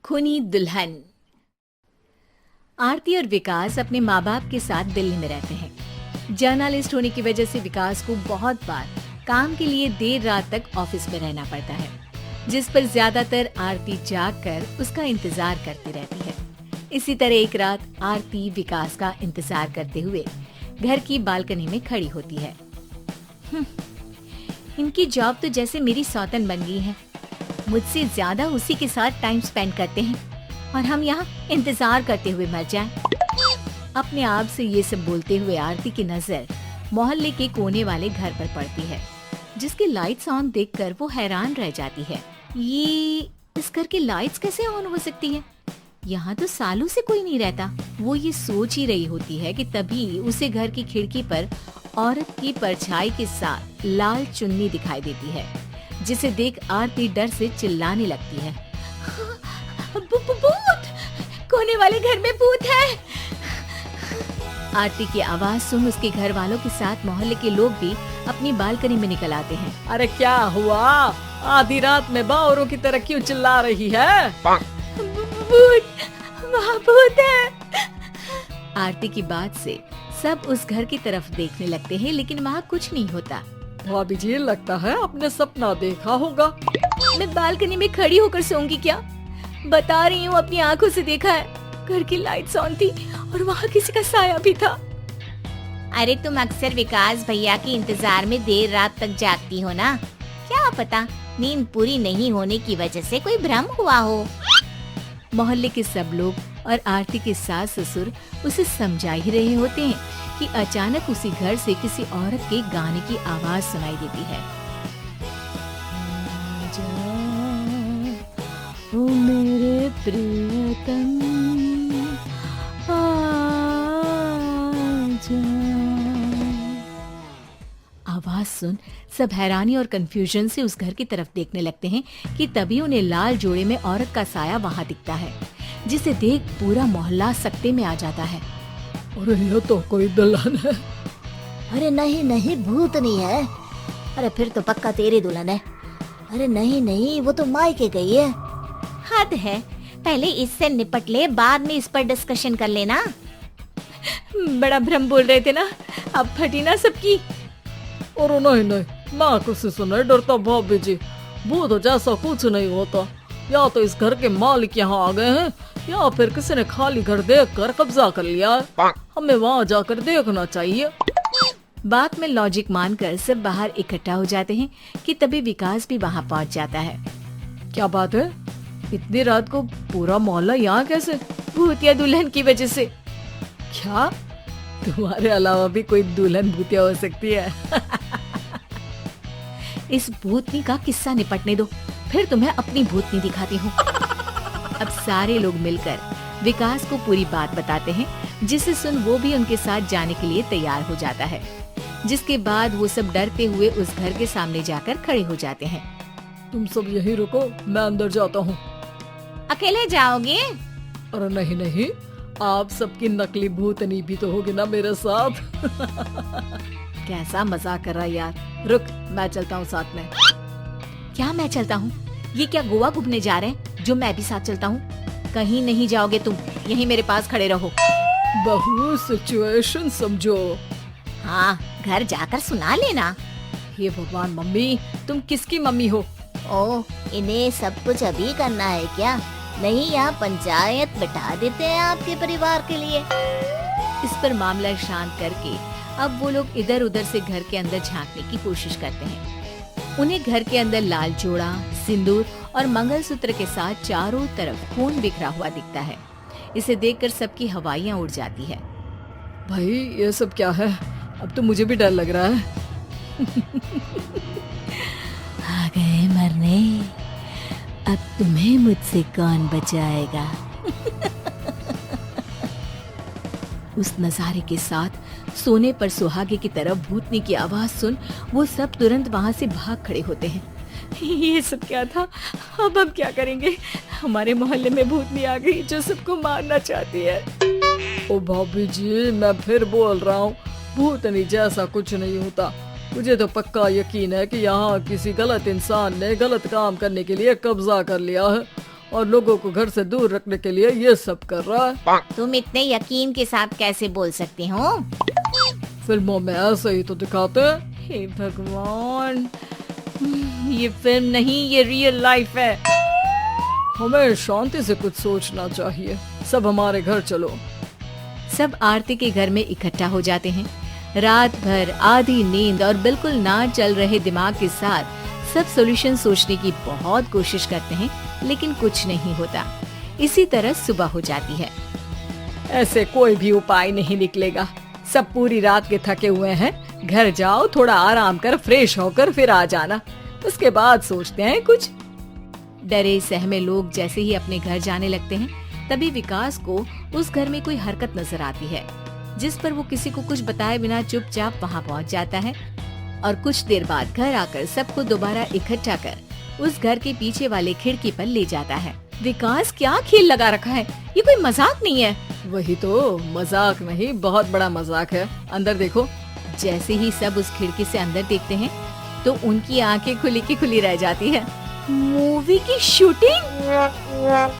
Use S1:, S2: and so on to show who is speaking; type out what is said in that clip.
S1: खूनी दुल्हन। आरती और विकास अपने माँ बाप के साथ दिल्ली में रहते हैं। जर्नलिस्ट होने की वजह से विकास को बहुत बार काम के लिए देर रात तक ऑफिस में रहना पड़ता है, जिस पर ज्यादातर आरती जाग कर उसका इंतजार करती रहती है। इसी तरह एक रात आरती विकास का इंतजार करते हुए घर की बालकनी में खड़ी होती है। इनकी जॉब तो जैसे मेरी सौतन बन गई है। मुझसे ज्यादा उसी के साथ टाइम स्पेंड करते हैं और हम यहाँ इंतजार करते हुए मर जाएं। अपने आप से ये सब बोलते हुए आरती की नजर मोहल्ले के कोने वाले घर पर पड़ती है, जिसकी लाइट्स ऑन देखकर वो हैरान रह जाती है। ये इस घर की लाइट्स कैसे ऑन हो सकती है? यहाँ तो सालों से कोई नहीं रहता। वो ये सोच ही रही होती है कि तभी उसे घर की खिड़की पर औरत की परछाई के साथ लाल चुन्नी दिखाई देती है, जिसे देख आरती डर से चिल्लाने लगती है। भूत! कोने वाले घर में भूत है। आरती की आवाज सुन उसके घर वालों के साथ मोहल्ले के लोग भी अपनी बालकनी में निकल आते हैं।
S2: अरे क्या हुआ? आधी रात में बावरों की तरह क्यों चिल्ला रही है?
S1: भूत! वहाँ भूत है। आरती की बात से सब उस घर की तरफ देखने लगते हैं, लेकिन वहाँ कुछ नहीं होता।
S2: भाभी जी, लगता है आपने सपना देखा होगा।
S1: मैं बालकनी में खड़ी होकर सोऊंगी क्या? बता रही हूँ, अपनी आंखों से देखा है। घर की लाइट्स ऑन थी और वहाँ किसी का साया भी था। अरे तुम अक्सर विकास भैया के इंतजार में देर रात तक जागती हो ना? क्या पता नींद पूरी नहीं होने की वजह से कोई भ्रम हुआ हो। मोहल्ले के सब लोग और आरती के सास ससुर उसे समझा ही रहे होते हैं कि अचानक उसी घर से किसी औरत के गाने की आवाज सुनाई देती है। ओ मेरे प्रियतम आवाज सुन सब हैरानी और कंफ्यूजन से उस घर की तरफ देखने लगते हैं कि तभी उन्हें लाल जोड़े में औरत का साया वहाँ दिखता है, जिसे देख पूरा मोहल्ला सकते में आ जाता है।
S2: अरे ये तो कोई दुल्हन है।
S3: अरे नहीं नहीं, भूत नहीं है। अरे फिर तो पक्का तेरी दुल्हन है। अरे नहीं नहीं, वो तो मायके गई है।
S1: हद है, पहले इससे निपट ले, बाद में इस पर डिस्कशन कर लेना। बड़ा भ्रम बोल रहे थे ना, अब फटी ना सबकी।
S2: और नहीं नहीं, मैं किसी से नहीं डरता भाभी जी। भूत जैसा कुछ नहीं होता। या तो इस घर के मालिक यहाँ आ गए हैं, या फिर किसी ने खाली घर देख कर कब्जा कर लिया है। हमें वहाँ जाकर देखना चाहिए।
S1: बात में लॉजिक मानकर सब बाहर इकट्ठा हो जाते हैं कि तभी विकास भी वहाँ पहुँच जाता है।
S2: क्या बात है? इतनी रात को पूरा मोहल्ला यहाँ कैसे?
S1: भूतिया दुल्हन की वजह से।
S2: क्या तुम्हारे अलावा भी कोई दुल्हन भूतिया हो सकती है?
S1: इस भूतनी का किस्सा निपटने दो, फिर तुम्हें अपनी भूतनी दिखाती हूँ। अब सारे लोग मिलकर विकास को पूरी बात बताते हैं, जिसे सुन वो भी उनके साथ जाने के लिए तैयार हो जाता है। जिसके बाद वो सब डरते हुए उस घर के सामने जाकर खड़े हो जाते हैं।
S2: तुम सब यहीं रुको, मैं अंदर जाता हूँ।
S1: अकेले जाओगे?
S2: अरे नहीं नहीं, आप सबकी नकली भूतनी भी तो होगी ना मेरे साथ।
S1: कैसा मजाक कर रहा है यार। रुक, मैं चलता हूँ साथ में। क्या मैं चलता हूँ? ये क्या गोवा घूमने जा रहे हैं जो मैं भी साथ चलता हूँ? कहीं नहीं जाओगे तुम, यहीं मेरे पास खड़े रहो।
S2: बहू, सिचुएशन समझो।
S1: हाँ, घर जाकर सुना लेना।
S2: हे भगवान, मम्मी तुम किसकी मम्मी हो?
S3: ओ, इन्हें सब कुछ अभी करना है क्या? नहीं, यहाँ पंचायत बिठा देते हैं आपके परिवार के लिए।
S1: इस पर मामला शांत करके अब वो लोग इधर उधर से घर के अंदर झांकने की कोशिश करते हैं। उन्हें घर के अंदर लाल जोड़ा, सिंदूर और मंगलसूत्र के साथ चारों तरफ खून बिखरा हुआ दिखता है। इसे देखकर सबकी हवाइयां उड़ जाती है।
S2: भाई ये सब क्या है? अब तो मुझे भी डर लग रहा है।
S3: आ गए मरने, अब तुम्हें मुझसे कौन बचाएगा?
S1: उस नजारे के साथ सोने पर सुहागे की तरफ भूतनी की आवाज सुन वो सब तुरंत वहाँ से भाग खड़े होते हैं। ये सब क्या था? अब हम क्या करेंगे? हमारे मोहल्ले में भूतनी आ गई जो सबको मारना चाहती है।
S2: ओ भाभी जी, मैं फिर बोल रहा हूँ, भूतनी जैसा कुछ नहीं होता। मुझे तो पक्का यकीन है कि यहाँ किसी गलत इंसान ने गलत काम करने के लिए कब्जा कर लिया है और लोगों को घर से दूर रखने के लिए ये सब कर रहा है।
S1: तुम इतने यकीन के साथ कैसे बोल सकते हो?
S2: फिल्मों में ऐसे ही तो दिखाते हैं।
S1: हे भगवान, ये फिल्म नहीं, ये रियल लाइफ है।
S2: हमें शांति से कुछ सोचना चाहिए। सब हमारे घर चलो।
S1: सब आरती के घर में इकट्ठा हो जाते हैं। रात भर आधी नींद और बिल्कुल ना चल रहे दिमाग के साथ सब सॉल्यूशन सोचने की बहुत कोशिश करते हैं, लेकिन कुछ नहीं होता। इसी तरह सुबह हो जाती है।
S2: ऐसे कोई भी उपाय नहीं निकलेगा। सब पूरी रात के थके हुए हैं। घर जाओ, थोड़ा आराम कर, फ्रेश होकर फिर आ जाना। उसके बाद सोचते हैं कुछ।
S1: डरे सहमे लोग जैसे ही अपने घर जाने लगते हैं, तभी विकास को उस घर में कोई हरकत नजर आती है, जिस पर वो किसी को कुछ बताए बिना चुपचाप वहाँ पहुँच जाता है और कुछ देर बाद घर आकर सबको दोबारा इकट्ठा कर उस घर के पीछे वाले खिड़की पर ले जाता है। विकास, क्या खेल लगा रखा है? ये कोई मजाक नहीं है।
S2: वही तो, मजाक नहीं, बहुत बड़ा मजाक है। अंदर देखो।
S1: जैसे ही सब उस खिड़की से अंदर देखते हैं तो उनकी आंखें खुली की खुली रह जाती है। मूवी की शूटिंग?